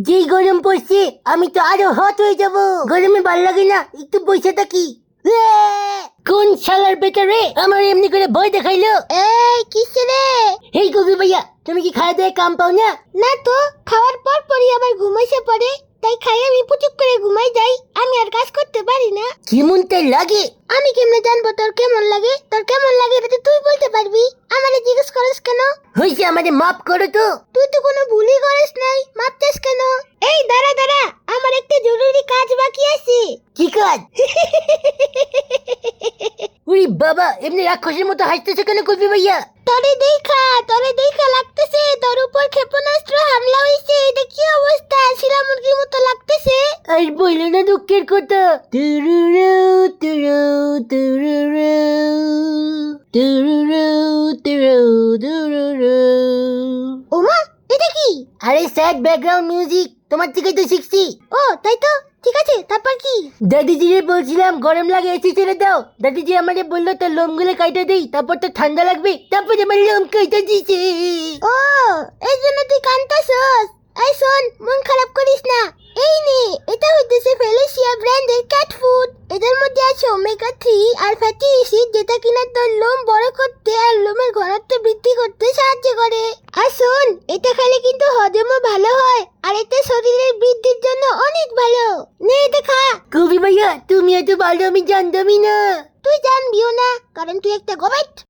যেই গরম পড়ছে আমি তো আরো হট হয়ে যাব। গরমে ভাল লাগে না, একটু বসে থাকি। কোন শালার বেটারে আমার এমনি করে ভয় দেখাইলো? এই কিসে রে? এই কবি ভাইয়া, তুমি কি খাওয়া দাওয়া কাম পাও না? না তো, খাওয়ার পর পরই আবার ঘুমাইছে পড়ে, তাই খাই আমি পুচুক করে ঘুমাই যাই। আমি আর কাজ করতে পারি না। কেমনটা লাগে? আমি কেমনে জানবো তোর কেমন লাগে? তোর কেমন লাগে এটা তো তুই বলতে পারবি, আমারে জিজ্ঞেস করিস কেন? হয়েছে, আমাদের মাফ করো তো। তুই তো কোনো ভুলই করিস নাই, মাপতেস কেন? এই দাঁড়া দাঁড়া, আমার একটা জরুরি কাজ বাকি আছে। কি কাজ? উরি বাবা, এমনি রাক্ষসের মতো হাসতেছো কেন কবি ভাইয়া? তোরে দেখা লাগতেছে তোর উপর ক্ষেপণাস্ত্র হামলা হইছে। এটা কি অবস্থা? শিলা মুরগির মতো লাগতেছে। আর বললো না দুঃখের কথা। তুরুরু তুরু তুরুরু তুরুরু তুরু তুরুরু। ওমা, এটা কি? আরে স্যাড ব্যাকগ্রাউন্ড মিউজিক, তোমার থেকেই তো শিখছি। ও তাই তো, ঠিক আছে, তারপর কি? দাদিজিরে বলছিলাম গরম লাগে, এসি ছেড়ে দাও। দাদিজি আমাকে বললো তোর লোমগুলো কাইটে দেই, তারপর তো ঠান্ডা লাগবে। তারপর আমার লোম কাইটে দিছে। ও, এই জন্য তুই কাঁদতাছস? এই শোন, মন খারাপ করিস না। এই নে, এটা হইতেছে ফেলিসিয়া ব্র্যান্ডের ক্যাট ফুড। এদের মধ্যে আছে ওমেগা 3 আর ফ্যাটি অ্যাসিড, যেটা কিনা তোর লোম বড় করতে আর লোমের ঘনত্ব বৃদ্ধি করতে সাহায্য করে। আর শোন, এটা খেলে কিন্তু হজমও ভালো হয়, আর এটা শরীরের বৃদ্ধির জন্য অনেক ভালো। নে এটা খা। কবি ভাইয়া, তুমি এত ভালো আমি জানতামই না। তুই জানবিও না, কারণ তুই একটা গোবেট।